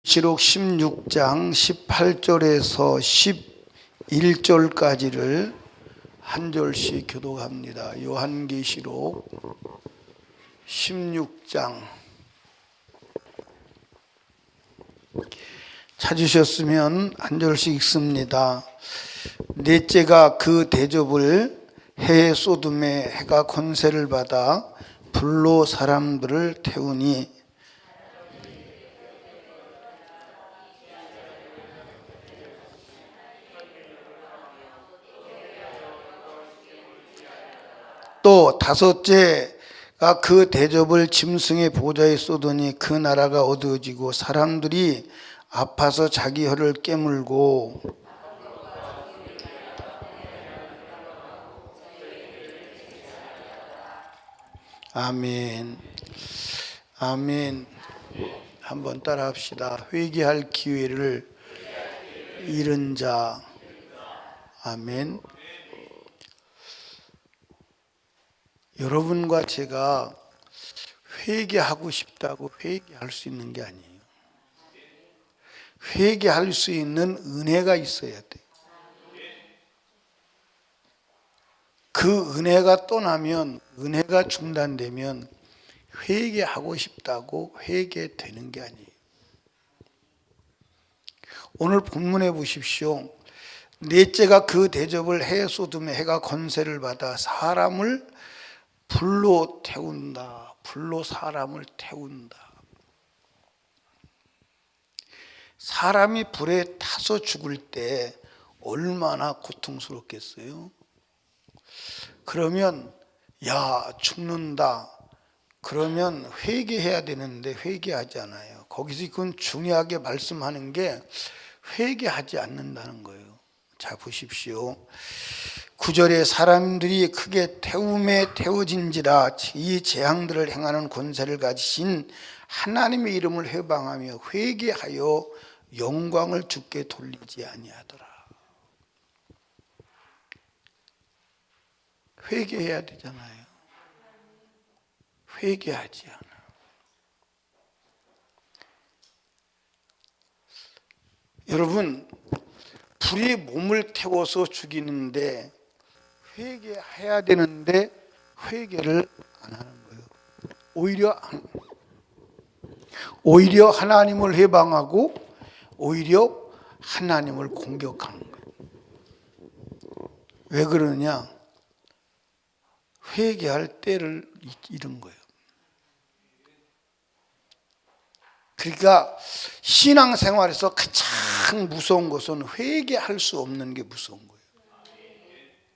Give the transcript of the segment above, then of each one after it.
시록 16장 18절에서 11절까지를 한 절씩 교독합니다. 요한계시록 16장 찾으셨으면 한 절씩 읽습니다. 넷째가 그 대접을 해에 쏟음에 해가 권세를 받아 불로 사람들을 태우니 또 다섯째가 그 대접을 짐승의 보좌에 쏟으니 그 나라가 어두워지고 사람들이 아파서 자기 혀를 깨물고 아멘. 아멘. 한번 따라 합시다. 회개할 기회를 잃은 자. 아멘. 여러분과 제가 회개하고 싶다고 회개할 수 있는 게 아니에요. 회개할 수 있는 은혜가 있어야 돼요. 그 은혜가 떠나면, 은혜가 중단되면 회개하고 싶다고 회개되는 게 아니에요. 오늘 본문에 보십시오. 넷째가 그 대접을 해에 쏟으며 해가 권세를 받아 사람을 불로 태운다. 불로 사람을 태운다. 사람이 불에 타서 죽을 때 얼마나 고통스럽겠어요? 그러면 야 죽는다. 그러면 회개해야 되는데 회개하지 않아요. 거기서 그건 중요하게 말씀하는 게 회개하지 않는다는 거예요. 자 보십시오. 9절에 사람들이 크게 태움에 태워진지라 이 재앙들을 행하는 권세를 가지신 하나님의 이름을 회방하며 회개하여 영광을 주께 돌리지 아니하더라. 회개해야 되잖아요. 회개하지 않아. 여러분, 불이 몸을 태워서 죽이는데 회개해야 되는데 회개를 안 하는 거예요. 오히려 하나님을 해방하고 오히려 하나님을 공격하는 거예요. 왜 그러냐? 회개할 때를 잃은 거예요. 그러니까 신앙생활에서 가장 무서운 것은 회개할 수 없는 게 무서운 거예요.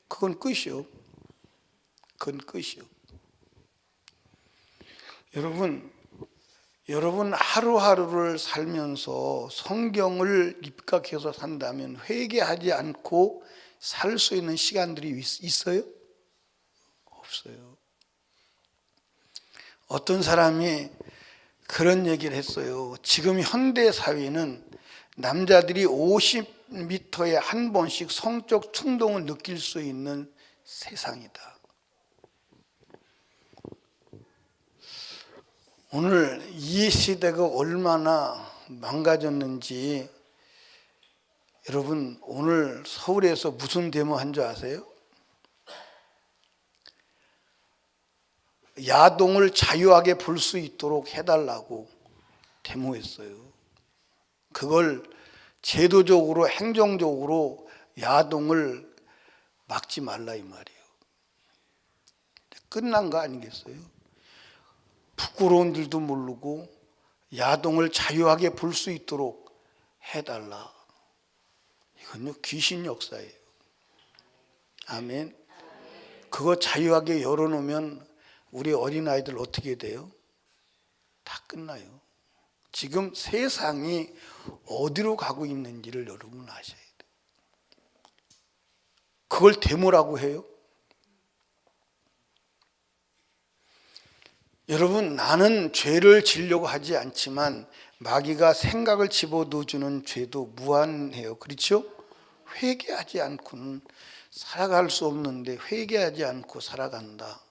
그건 끝이요. 그건 끝이요. 여러분 하루하루를 살면서 성경을 입각해서 산다면 회개하지 않고 살 수 있는 시간들이 있어요? 없어요. 어떤 사람이 그런 얘기를 했어요. 지금 현대 사회는 남자들이 50m에 한 번씩 성적 충동을 느낄 수 있는 세상이다. 오늘 이 시대가 얼마나 망가졌는지 여러분 오늘 서울에서 무슨 데모 한 줄 아세요? 야동을 자유하게 볼 수 있도록 해달라고 데모했어요. 그걸 제도적으로 행정적으로 야동을 막지 말라 이 말이에요. 끝난 거 아니겠어요? 부끄러운 줄도 모르고 야동을 자유하게 볼 수 있도록 해달라. 이건요 귀신 역사예요. 아멘. 그거 자유하게 열어놓으면 우리 어린아이들 어떻게 돼요? 다 끝나요. 지금 세상이 어디로 가고 있는지를 여러분 아셔야 돼요. 그걸 데모라고 해요? 여러분 나는 죄를 지려고 하지 않지만 마귀가 생각을 집어넣어주는 죄도 무한해요. 그렇죠? 회개하지 않고는 살아갈 수 없는데 회개하지 않고 살아간다.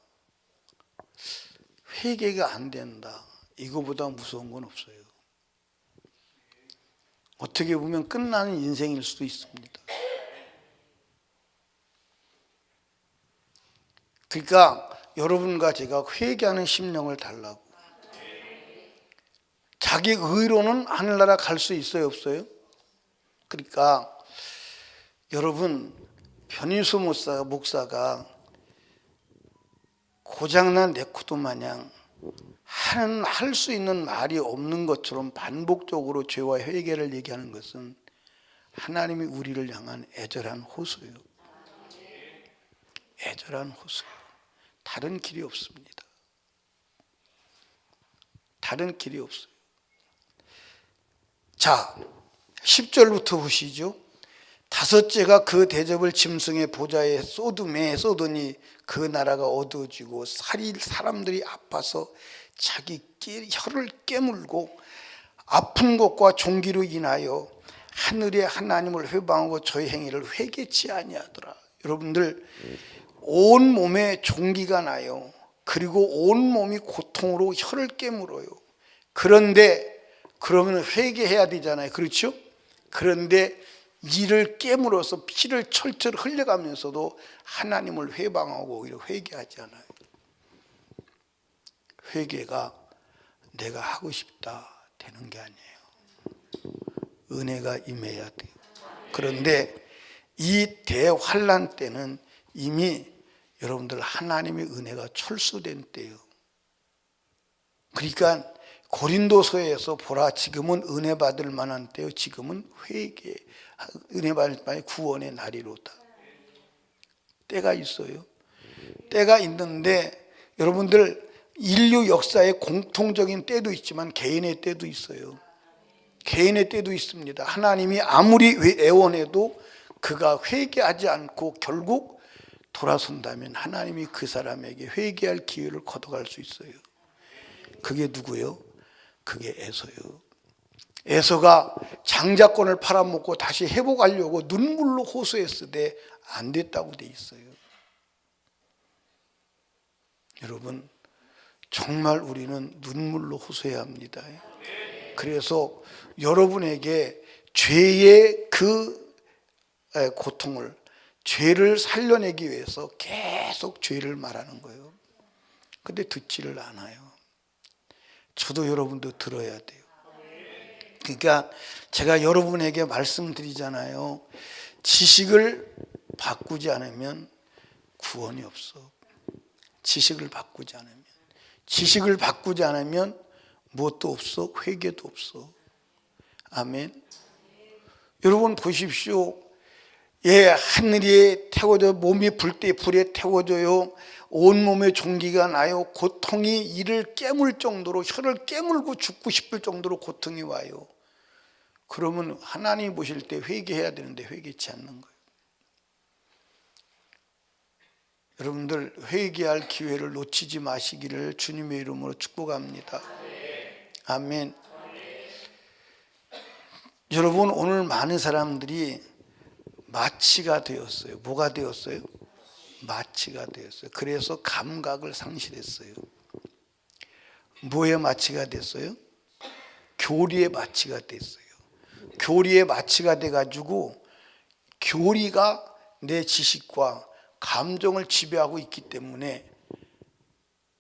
회개가 안 된다. 이거보다 무서운 건 없어요. 어떻게 보면 끝나는 인생일 수도 있습니다. 그러니까 여러분과 제가 회개하는 심령을 달라고. 자기 의로는 하늘나라 갈 수 있어요, 없어요? 그러니까 여러분, 변희수 목사가 고장난 레코드 마냥 할 수 있는 말이 없는 것처럼 반복적으로 죄와 회개를 얘기하는 것은 하나님이 우리를 향한 애절한 호소예요. 애절한 호소예요. 다른 길이 없습니다. 다른 길이 없어요. 자, 10절부터 보시죠. 다섯째가 그 대접을 짐승의 보좌에 쏟으니 그 나라가 어두워지고 사람들이 아파서 자기 혀를 깨물고 아픈 것과 종기로 인하여 하늘의 하나님을 회방하고 저희 행위를 회개치 아니하더라. 여러분들, 온 몸에 종기가 나요. 그리고 온 몸이 고통으로 혀를 깨물어요. 그런데 그러면 회개해야 되잖아요. 그렇죠? 그런데 이를 깨물어서 피를 철철 흘려가면서도 하나님을 회방하고 오히려 회개하지 않아요. 회개가 내가 하고 싶다 되는 게 아니에요. 은혜가 임해야 돼요. 그런데 이 대환란 때는 이미 여러분들 하나님의 은혜가 철수된 때예요. 그러니까 고린도서에서 보라, 지금은 은혜 받을 만한 때요, 지금은 회개, 은혜 받을 만한 구원의 날이로다. 때가 있어요. 때가 있는데 여러분들, 인류 역사에 공통적인 때도 있지만 개인의 때도 있어요. 개인의 때도 있습니다. 하나님이 아무리 애원해도 그가 회개하지 않고 결국 돌아선다면 하나님이 그 사람에게 회개할 기회를 걷어갈 수 있어요. 그게 누구요? 그게 에서요. 에서가 장자권을 팔아먹고 다시 회복하려고 눈물로 호소했을 때 안 됐다고 돼 있어요. 여러분, 정말 우리는 눈물로 호소해야 합니다. 그래서 여러분에게 죄의 그 고통을, 죄를 살려내기 위해서 계속 죄를 말하는 거예요. 근데 듣지를 않아요. 저도 여러분도 들어야 돼요. 그러니까 제가 여러분에게 말씀드리잖아요. 지식을 바꾸지 않으면 구원이 없어. 지식을 바꾸지 않으면. 지식을 바꾸지 않으면 무엇도 없어. 회개도 없어. 아멘. 여러분 보십시오. 예, 하늘이 태워져 몸이 불 때 불에 태워져요. 온몸에 종기가 나요. 고통이 이를 깨물 정도로, 혀를 깨물고 죽고 싶을 정도로 고통이 와요. 그러면 하나님 보실 때 회개해야 되는데 회개치 않는 거예요. 여러분들, 회개할 기회를 놓치지 마시기를 주님의 이름으로 축복합니다. 아멘. 여러분, 오늘 많은 사람들이 마취가 되었어요. 뭐가 되었어요? 마취가 되었어요. 그래서 감각을 상실했어요. 뭐에 마취가 됐어요? 교리에 마취가 됐어요. 교리에 마취가 돼가지고 교리가 내 지식과 감정을 지배하고 있기 때문에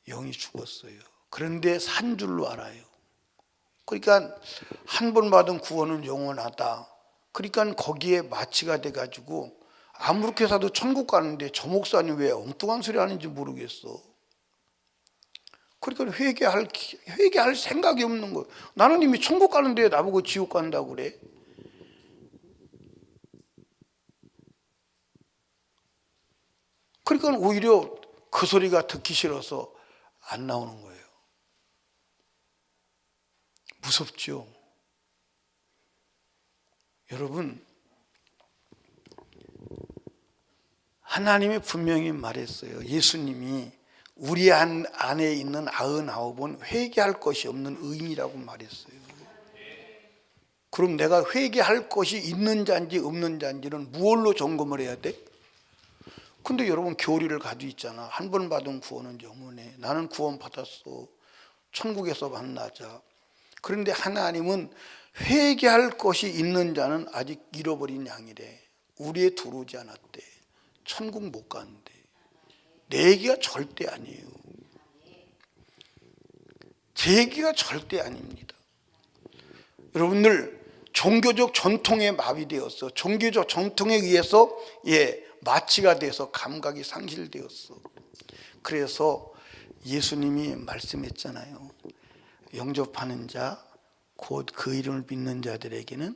영이 죽었어요. 그런데 산 줄로 알아요. 그러니까 한 번 받은 구원은 영원하다. 그러니까 거기에 마취가 돼가지고 아무렇게 사도 천국 가는데 저 목사님 왜 엉뚱한 소리 하는지 모르겠어. 그러니까 회개할 생각이 없는 거예요. 나는 이미 천국 가는데 나보고 지옥 간다고 그래. 그러니까 오히려 그 소리가 듣기 싫어서 안 나오는 거예요. 무섭죠? 여러분, 하나님이 분명히 말했어요. 예수님이 우리 안에 있는 99은 회개할 것이 없는 의인이라고 말했어요. 그럼 내가 회개할 것이 있는 자인지 없는 자인지는 무엇로 점검을 해야 돼? 근데 여러분, 교리를 가지고 있잖아. 한 번 받은 구원은 영원해. 나는 구원 받았어. 천국에서 만나자. 그런데 하나님은 회개할 것이 있는 자는 아직 잃어버린 양이래. 우리에 들어오지 않았대. 천국 못 가는데. 내 얘기가 절대 아니에요. 제 얘기가 절대 아닙니다. 여러분들 종교적 전통에 마비되었어. 종교적 전통에 의해서 마취가 돼서 감각이 상실되었어. 그래서 예수님이 말씀했잖아요. 영접하는 자, 곧 그 이름을 믿는 자들에게는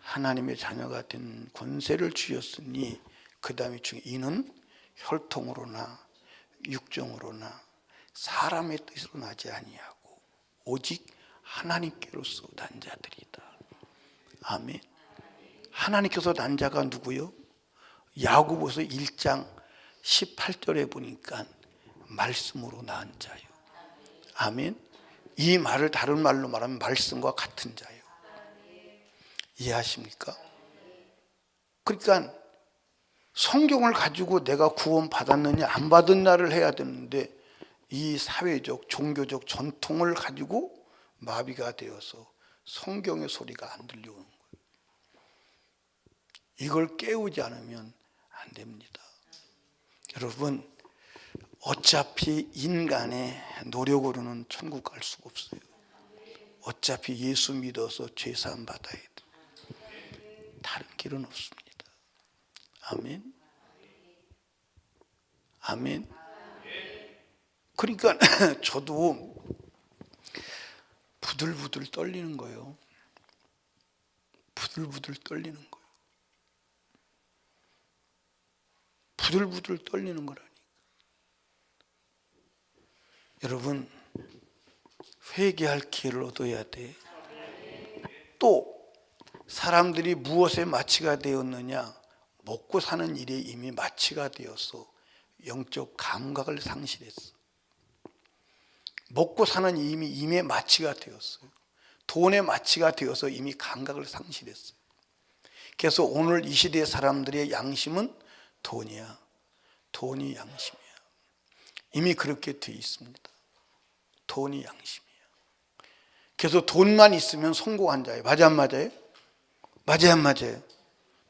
하나님의 자녀가 된 권세를 주셨으니 그 다음에 중에 이는 혈통으로나 육정으로나 사람의 뜻으로 나지 아니하고 오직 하나님께로서 난 자들이다. 아멘. 하나님께서 난 자가 누구요? 야고보서 1장 18절에 보니까 말씀으로 낳은 자요. 아멘. 이 말을 다른 말로 말하면 말씀과 같은 자요. 이해하십니까? 그러니까 성경을 가지고 내가 구원 받았느냐 안 받았냐를 해야 되는데 이 사회적 종교적 전통을 가지고 마비가 되어서 성경의 소리가 안 들려오는 거예요. 이걸 깨우지 않으면 안 됩니다. 여러분, 어차피 인간의 노력으로는 천국 갈 수가 없어요. 어차피 예수 믿어서 죄사함 받아야 돼. 다른 길은 없습니다. 아멘. 아멘. 그러니까 저도 부들부들 떨리는 거예요. 부들부들 떨리는 거예요. 부들부들 떨리는 거라니. 여러분, 회개할 기회를 얻어야 돼. 또 사람들이 무엇에 마취가 되었느냐? 먹고 사는 일에 이미 마취가 되어서 영적 감각을 상실했어. 먹고 사는 이미 마취가 되었어요. 돈에 마취가 되어서 이미 감각을 상실했어요. 그래서 오늘 이 시대 사람들의 양심은 돈이야. 돈이 양심이야. 이미 그렇게 돼 있습니다. 돈이 양심이야. 그래서 돈만 있으면 성공한 자예요. 맞아 안 맞아요? 맞아요 안 맞아요?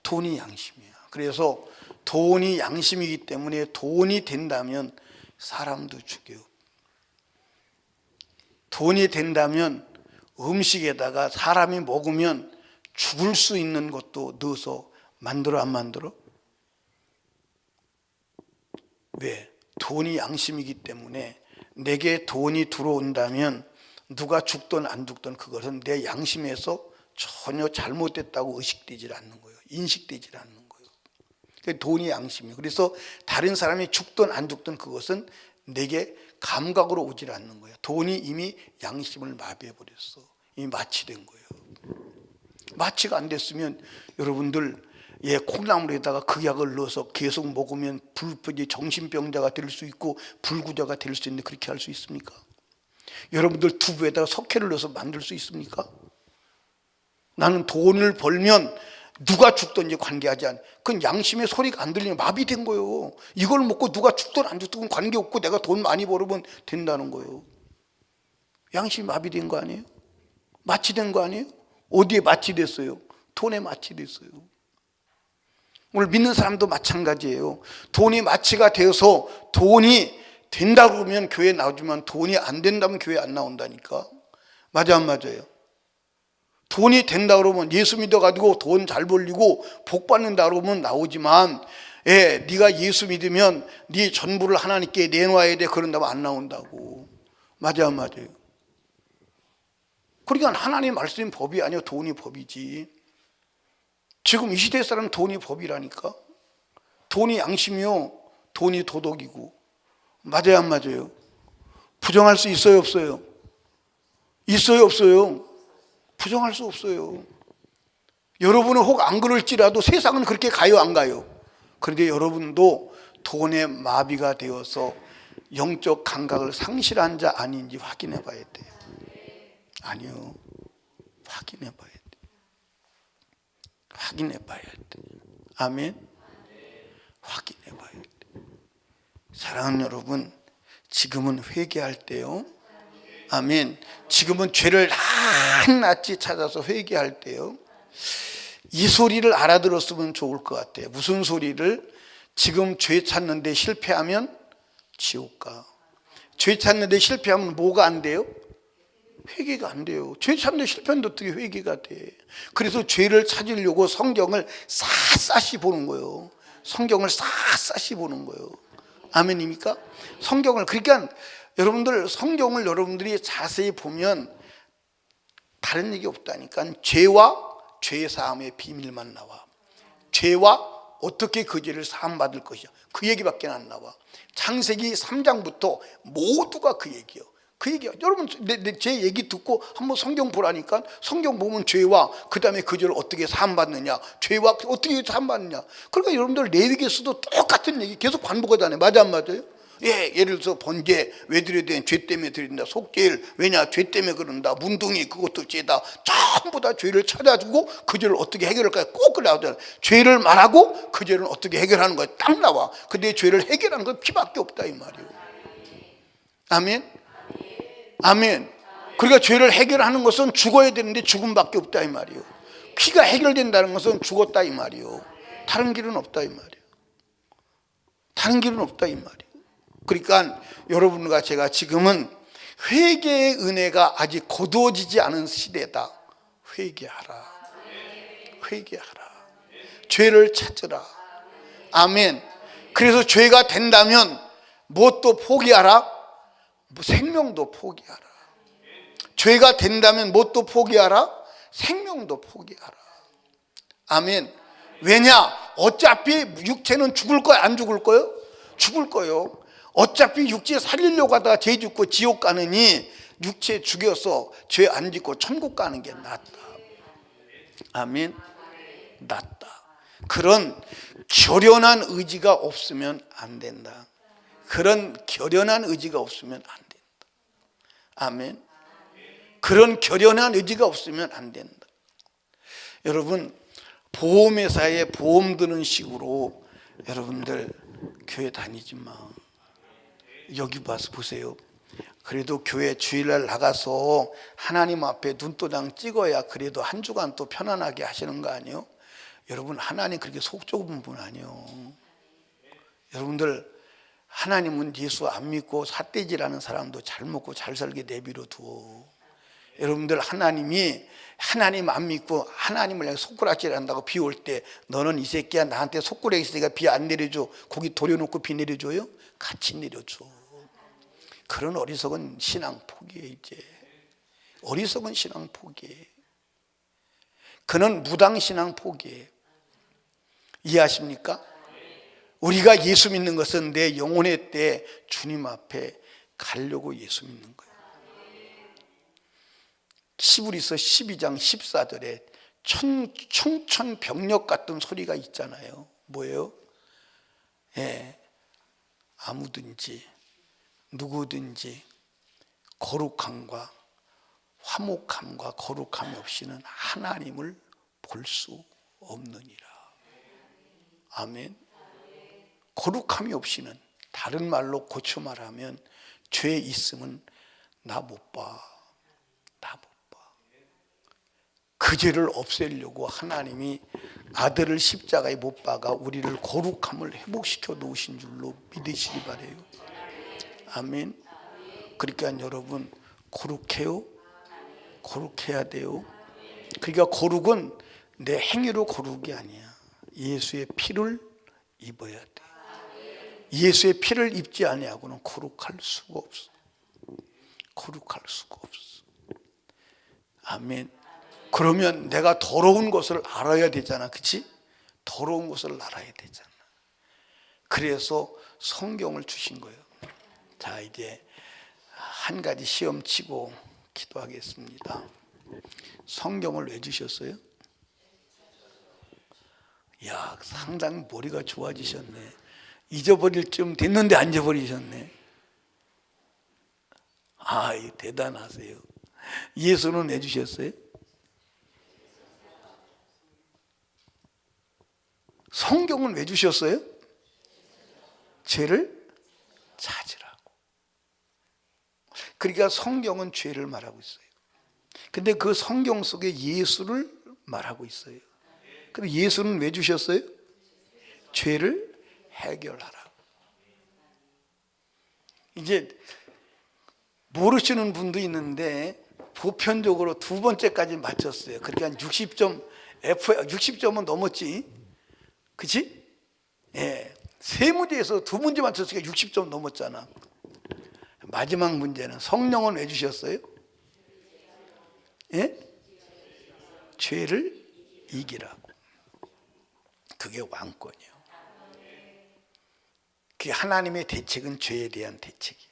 돈이 양심이야. 그래서 돈이 양심이기 때문에 돈이 된다면 사람도 죽여요. 돈이 된다면 음식에다가 사람이 먹으면 죽을 수 있는 것도 넣어서 만들어 안 만들어? 왜? 돈이 양심이기 때문에 내게 돈이 들어온다면 누가 죽든 안 죽든 그것은 내 양심에서 전혀 잘못됐다고 의식되질 않는 거예요. 인식되질 않는 거예요. 돈이 양심이에요. 그래서 다른 사람이 죽든 안 죽든 그것은 내게 감각으로 오질 않는 거예요. 돈이 이미 양심을 마비해버렸어. 이미 마취된 거예요. 마취가 안 됐으면 여러분들 콩나물에다가 그 약을 넣어서 계속 먹으면 정신병자가 될 수 있고 불구자가 될 수 있는데 그렇게 할 수 있습니까? 여러분들 두부에다가 석회를 넣어서 만들 수 있습니까? 나는 돈을 벌면 누가 죽든지 관계하지 않아. 그건 양심의 소리가 안 들리면 마비된 거예요. 이걸 먹고 누가 죽든 안 죽든 관계없고 내가 돈 많이 벌으면 된다는 거예요. 양심이 마비된 거 아니에요? 마취된 거 아니에요? 어디에 마취됐어요? 돈에 마취됐어요. 오늘 믿는 사람도 마찬가지예요. 돈이 마취가 되어서 돈이 된다고 그러면 교회 나오지만 돈이 안 된다면 교회 안 나온다니까. 맞아 안 맞아요? 돈이 된다 그러면 예수 믿어가지고 돈 잘 벌리고 복 받는다 그러면 나오지만 네가 예수 믿으면 네 전부를 하나님께 내놓아야 돼 그런다면 안 나온다고. 맞아 안 맞아요? 그러니까 하나님 말씀이 법이 아니요 돈이 법이지. 지금 이 시대 사람은 돈이 법이라니까. 돈이 양심이요 돈이 도덕이고. 맞아요 안 맞아요? 부정할 수 있어요 없어요? 있어요 없어요? 부정할 수 없어요. 여러분은 혹 안 그럴지라도 세상은 그렇게 가요 안 가요? 그런데 여러분도 돈에 마비가 되어서 영적 감각을 상실한 자 아닌지 확인해 봐야 돼요. 아니요. 확인해 봐야 돼요. 확인해 봐야 돼요. 아멘. 확인해 봐야 돼요. 사랑하는 여러분, 지금은 회개할 때요 아멘. 지금은 죄를 낱낱이 찾아서 회개할 때요, 이 소리를 알아들었으면 좋을 것 같아요. 무슨 소리를? 지금 죄 찾는데 실패하면 지옥 가. 죄 찾는데 실패하면 뭐가 안 돼요? 회개가 안 돼요. 죄 찾는데 실패하는데 어떻게 회개가 돼? 그래서 죄를 찾으려고 성경을 샅샅이 보는 거예요. 성경을 샅샅이 보는 거예요. 아멘입니까? 성경을, 그러니까 여러분들 성경을 여러분들이 자세히 보면 다른 얘기 없다니까. 죄와 죄 사함의 비밀만 나와. 죄와 어떻게 그 죄를 사함받을 것이야, 그 얘기밖에 안 나와. 창세기 3장부터 모두가 그 얘기예요. 그 얘기야. 여러분 제 얘기 듣고 한번 성경 보라니까. 성경 보면 죄와 그 다음에 그 죄를 어떻게 사함받느냐, 죄와 어떻게 사함받느냐. 그러니까 여러분들 레위기에서도 똑같은 얘기 계속 반복하잖아요. 맞아 안 맞아요? 예, 예를 들어서 번제 왜 드려야 돼? 죄 때문에 드린다. 속죄일 왜냐? 죄 때문에 그런다. 문둥이 그것도 죄다. 전부 다 죄를 찾아주고 그 죄를 어떻게 해결할까 꼭 나오잖아요. 죄를 말하고 그 죄를 어떻게 해결하는 거야 딱 나와. 근데 죄를 해결하는 건 피밖에 없다 이 말이에요. 아멘. 아멘. 그러니까 죄를 해결하는 것은 죽어야 되는데 죽음밖에 없다 이 말이에요. 피가 해결된다는 것은 죽었다 이 말이에요. 다른 길은 없다 이 말이에요. 다른 길은 없다 이 말이에요. 그러니까 여러분과 제가 지금은 회개의 은혜가 아직 거두어지지 않은 시대다. 회개하라. 회개하라. 죄를 찾으라. 아멘. 그래서 죄가 된다면 무엇도 포기하라? 생명도 포기하라. 죄가 된다면 무엇도 포기하라? 생명도 포기하라. 아멘. 왜냐? 어차피 육체는 죽을 거야 안 죽을 거요? 죽을 거요. 어차피 육체 살리려고 하다가 죄 짓고 지옥 가느니 육체 죽여서 죄 안 짓고 천국 가는 게 낫다. 아멘. 낫다. 그런 결연한 의지가 없으면 안 된다. 그런 결연한 의지가 없으면 안 된다. 아멘. 그런 결연한 의지가 없으면 안 된다. 여러분, 보험회사에 보험 드는 식으로 여러분들 교회 다니지 마. 여기 와서 보세요. 그래도 교회 주일날 나가서 하나님 앞에 눈도장 찍어야 그래도 한 주간 또 편안하게 하시는 거 아니에요? 여러분, 하나님 그렇게 속 좁은 분 아니에요. 여러분들, 하나님은 예수 안 믿고 삿대질하는 사람도 잘 먹고 잘 살게 내비로 두어. 여러분들, 하나님 안 믿고 하나님을 향해 손가락질 한다고 비 올 때 너는 이 새끼야 나한테 손가락이 있으니까 비 안 내려줘. 거기 돌려놓고 비 내려줘요? 같이 내려줘. 그런 어리석은 신앙 포기해. 이제 어리석은 신앙 포기해. 그는 무당 신앙 포기해. 이해하십니까? 우리가 예수 믿는 것은 내 영혼의 때 주님 앞에 가려고 예수 믿는 거예요. 히브리서 12장 14절에 청천벽력 같은 소리가 있잖아요. 뭐예요? 예, 아무든지 누구든지 거룩함과 화목함과 거룩함이 없이는 하나님을 볼 수 없느니라. 아멘. 거룩함이 없이는, 다른 말로 고쳐 말하면 죄 있으면 나 못 봐. 나 못 봐. 그 죄를 없애려고 하나님이 아들을 십자가에 못 박아 우리를 거룩함을 회복시켜 놓으신 줄로 믿으시기 바래요. 아멘. 그러니까 여러분, 거룩해요. 거룩해야 돼요. 그러니까 거룩은 내 행위로 거룩이 아니야. 예수의 피를 입어야 돼. 예수의 피를 입지 아니하고는 거룩할 수가 없어. 거룩할 수가 없어. 아멘. 그러면 내가 더러운 것을 알아야 되잖아. 그치? 더러운 것을 알아야 되잖아. 그래서 성경을 주신 거예요. 자, 이제 한 가지 시험 치고 기도하겠습니다. 성경을 왜 주셨어요? 야, 상당히 머리가 좋아지셨네. 잊어버릴 쯤 됐는데 안 잊어버리셨네. 아, 대단하세요. 예수는 왜 주셨어요? 성경은 왜 주셨어요? 죄를 찾으라고. 그러니까 성경은 죄를 말하고 있어요. 근데 그 성경 속에 예수를 말하고 있어요. 근데 예수는 왜 주셨어요? 죄를 해결하라. 이제 모르시는 분도 있는데 보편적으로 두 번째까지 맞췄어요. 그러니까 한 60점, 60점은 넘었지. 그치? 예. 세 문제에서 두 문제 맞췄으니까 60점 넘었잖아. 마지막 문제는 성령은 왜 주셨어요? 예? 죄를 이기라고. 그게 왕권이에요. 그 하나님의 대책은 죄에 대한 대책이에요.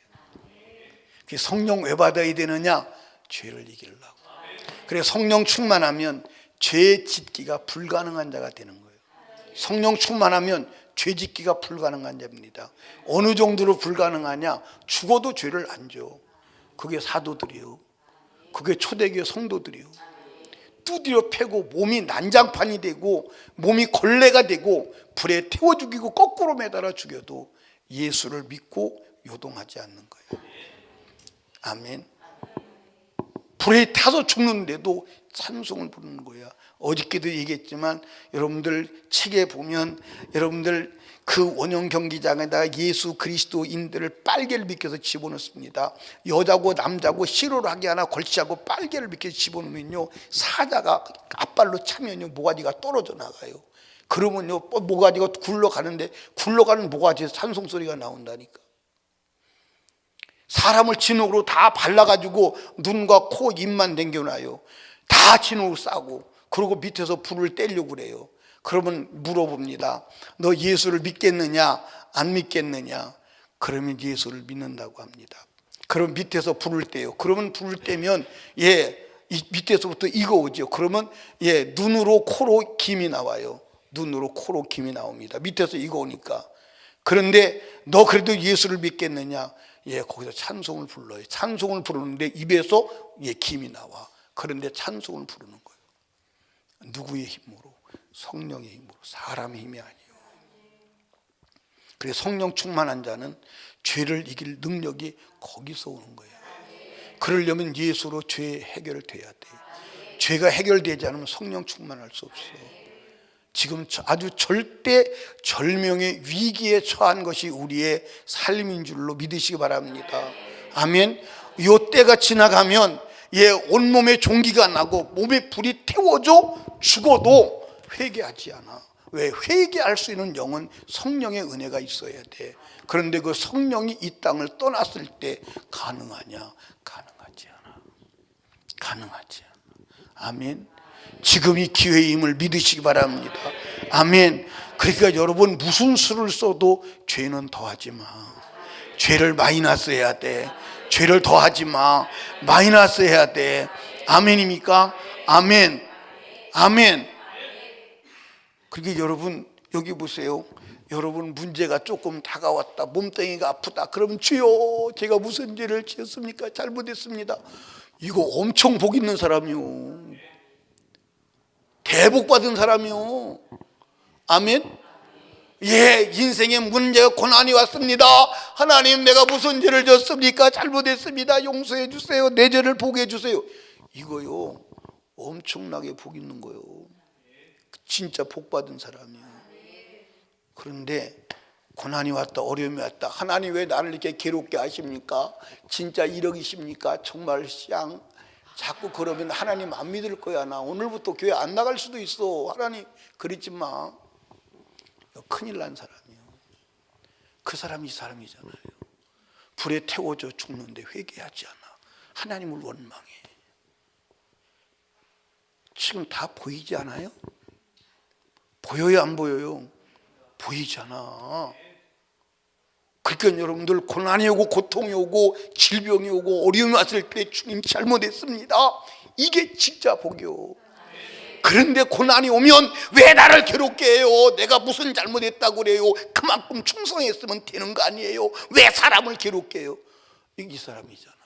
그 성령 왜 받아야 되느냐? 죄를 이기려고. 그래 성령 충만하면 죄 짓기가 불가능한 자가 되는 거예요. 성령 충만하면 죄 짓기가 불가능한 자입니다. 어느 정도로 불가능하냐? 죽어도 죄를 안 져. 그게 사도들이요. 그게 초대교회 성도들이요. 두드려 패고 몸이 난장판이 되고 몸이 걸레가 되고 불에 태워 죽이고 거꾸로 매달아 죽여도 예수를 믿고 요동하지 않는 거예요. 아멘. 불에 타서 죽는데도 찬송을 부르는 거야. 어저께도 얘기했지만 여러분들 책에 보면 여러분들 그 원형 경기장에다가 예수 그리스도인들을 빨개를 비켜서 집어넣습니다. 여자고 남자고 시로를 하게 하나 걸치하고 빨개를 비켜서 집어넣으면요 사자가 앞발로 차면요 모가지가 떨어져 나가요. 그러면요 모가지가 굴러가는데 굴러가는 모가지에서 찬송 소리가 나온다니까. 사람을 진흙으로 다 발라가지고 눈과 코 입만 남겨놔요. 다 진흙으로 싸고 그러고 밑에서 불을 떼려고 그래요. 그러면 물어봅니다. 너 예수를 믿겠느냐 안 믿겠느냐? 그러면 예수를 믿는다고 합니다. 그럼 밑에서 불을 떼요. 그러면 불을 떼면 이 밑에서부터 익어오죠. 그러면 눈으로 코로 김이 나와요. 눈으로 코로 김이 나옵니다. 밑에서 익어오니까. 그런데 너 그래도 예수를 믿겠느냐? 거기서 찬송을 불러요. 찬송을 부르는데 입에서 김이 나와. 그런데 찬송을 부르는 거예요. 누구의 힘으로? 성령의 힘으로. 사람의 힘이 아니에요. 그래서 성령 충만한 자는 죄를 이길 능력이 거기서 오는 거예요. 그러려면 예수로 죄 해결돼야 돼. 죄가 해결되지 않으면 성령 충만할 수 없어. 지금 아주 절대 절명의 위기에 처한 것이 우리의 삶인 줄로 믿으시기 바랍니다. 아멘. 요 때가 지나가면 온몸에 종기가 나고 몸에 불이 태워져 죽어도 회개하지 않아. 왜? 회개할 수 있는 영은 성령의 은혜가 있어야 돼. 그런데 그 성령이 이 땅을 떠났을 때 가능하냐? 가능하지 않아. 가능하지 않아. 아멘. 지금 이 기회임을 믿으시기 바랍니다. 아멘. 그러니까 여러분 무슨 수를 써도 죄는 더하지 마. 죄를 마이너스 해야 돼. 죄를 더하지 마. 마이너스 해야 돼. 아멘입니까? 아멘. 아멘. 그러니까 여러분 여기 보세요. 여러분 문제가 조금 다가왔다. 몸뚱이가 아프다. 그러면 주여 제가 무슨 죄를 지었습니까? 잘못했습니다. 이거 엄청 복 있는 사람이요. 대복 받은 사람이요. 아멘. 인생에 문제가 고난이 왔습니다. 하나님 내가 무슨 죄를 졌습니까? 잘못했습니다. 용서해 주세요. 내 죄를 보게 해 주세요. 이거요 엄청나게 복 있는 거요. 진짜 복 받은 사람이요. 그런데 고난이 왔다 어려움이 왔다. 하나님 왜 나를 이렇게 괴롭게 하십니까? 진짜 이러기십니까? 정말 쌍 자꾸 그러면 하나님 안 믿을 거야. 나 오늘부터 교회 안 나갈 수도 있어. 하나님 그러지 마. 큰일 난 사람이요. 그 사람이 이 사람이잖아요. 불에 태워져 죽는데 회개하지 않아. 하나님을 원망해. 지금 다 보이지 않아요? 보여요 안 보여요? 보이잖아. 그러니까 여러분들 고난이 오고 고통이 오고 질병이 오고 어려움이 왔을 때 주님 잘못했습니다. 이게 진짜 복이요. 그런데 고난이 오면 왜 나를 괴롭게 해요? 내가 무슨 잘못했다고 그래요? 그만큼 충성했으면 되는 거 아니에요? 왜 사람을 괴롭게 해요? 이 사람이잖아요.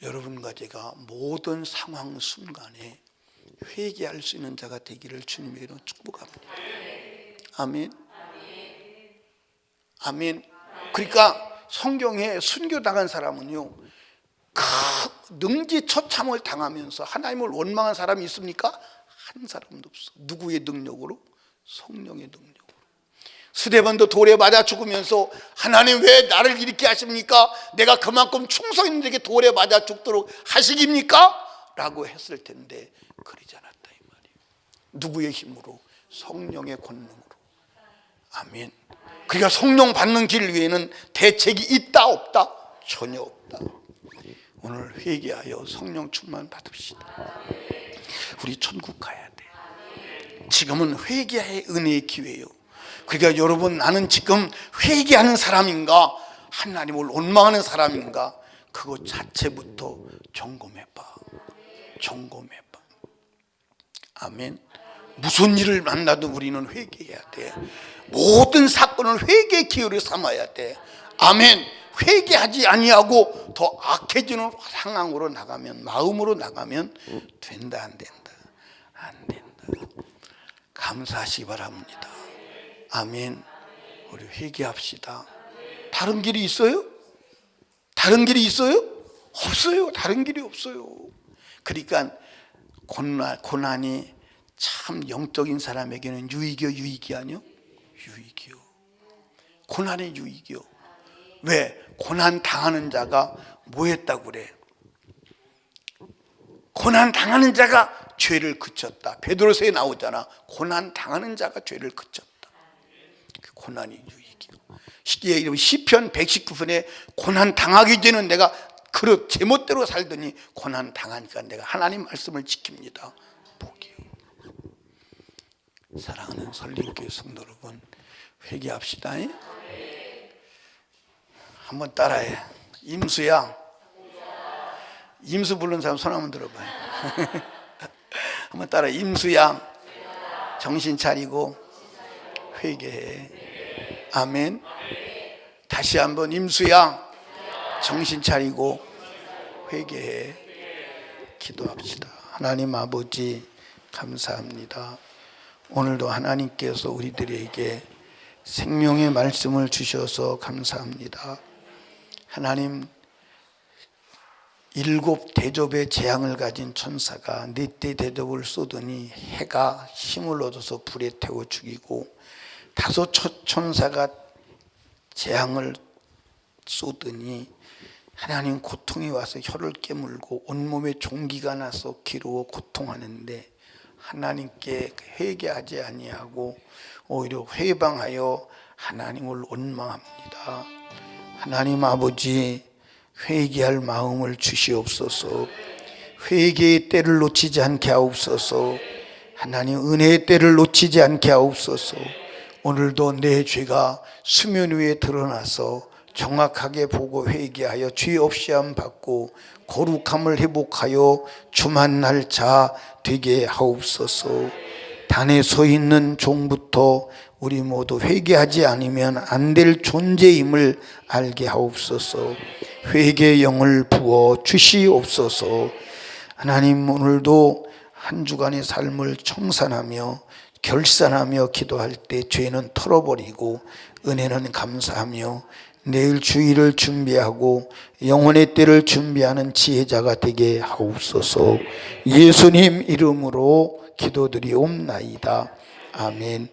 여러분과 제가 모든 상황 순간에 회개할 수 있는 자가 되기를 주님의 이름으로 축복합니다. 아멘. 아멘. 그러니까 성경에 순교당한 사람은요, 그 능지처참을 당하면서 하나님을 원망한 사람이 있습니까? 한 사람도 없어. 누구의 능력으로? 성령의 능력으로. 스데반도 돌에 맞아 죽으면서 하나님 왜 나를 이렇게 하십니까? 내가 그만큼 충성인들에게 돌에 맞아 죽도록 하시깁니까? 라고 했을 텐데 그러지 않았다 이 말이에요. 누구의 힘으로? 성령의 권능으로. 아멘. 그러니까 성령 받는 길 위에는 대책이 있다 없다? 전혀 없다. 오늘 회개하여 성령 충만 받읍시다. 우리 천국 가야 돼. 지금은 회개의 은혜의 기회예요. 그러니까 여러분, 나는 지금 회개하는 사람인가, 하나님을 원망하는 사람인가, 그거 자체부터 점검해봐. 점검해봐. 아멘. 무슨 일을 만나도 우리는 회개해야 돼. 모든 사건을 회개의 기회로 삼아야 돼. 아멘. 회개하지 아니하고 더 악해지는 상황으로 나가면, 마음으로 나가면 된다 안 된다? 안 된다. 감사하시기 바랍니다. 아멘. 우리 회개합시다. 다른 길이 있어요? 다른 길이 있어요? 없어요. 다른 길이 없어요. 그러니까 고난이 참 영적인 사람에게는 유익이요, 유익이 아니요? 유익이요. 고난의 유익이요. 왜? 고난 당하는 자가 뭐 했다고 그래? 고난 당하는 자가 죄를 그쳤다. 베드로서에 나오잖아. 고난 당하는 자가 죄를 그쳤다. 그 고난이 유익이요. 시편 119편에 고난 당하기 전에 내가 그릇 제멋대로 살더니 고난 당하니까 내가 하나님 말씀을 지킵니다. 복이요. 사랑하는 설림교회 성도 여러분, 회개합시다. 한번 따라해. 임수야. 임수 부르는 사람 손 한번 들어봐요. 한번 따라해. 임수야, 정신 차리고 회개해. 아멘. 다시 한번. 임수야, 정신 차리고 회개해. 기도합시다. 하나님 아버지 감사합니다. 오늘도 하나님께서 우리들에게 생명의 말씀을 주셔서 감사합니다. 하나님, 7 대접의 재앙을 가진 천사가 넷째 대접을 쏘더니 해가 힘을 얻어서 불에 태워 죽이고, 5 천사가 재앙을 쏘더니 하나님 고통이 와서 혀를 깨물고 온몸에 종기가 나서 괴로워 고통하는데 하나님께 회개하지 아니하고 오히려 회방하여 하나님을 원망합니다. 하나님 아버지, 회개할 마음을 주시옵소서. 회개의 때를 놓치지 않게 하옵소서. 하나님, 은혜의 때를 놓치지 않게 하옵소서. 오늘도 내 죄가 수면 위에 드러나서 정확하게 보고 회개하여 죄 없이함 받고 거룩함을 회복하여 주만날 자 되게 하옵소서. 단에 서 있는 종부터 우리 모두 회개하지 않으면 안 될 존재임을 알게 하옵소서. 회개의 영을 부어 주시옵소서. 하나님, 오늘도 한 주간의 삶을 청산하며 결산하며 기도할 때 죄는 털어버리고 은혜는 감사하며 내일 주일을 준비하고 영혼의 때를 준비하는 지혜자가 되게 하옵소서. 예수님 이름으로 기도드리옵나이다. 아멘.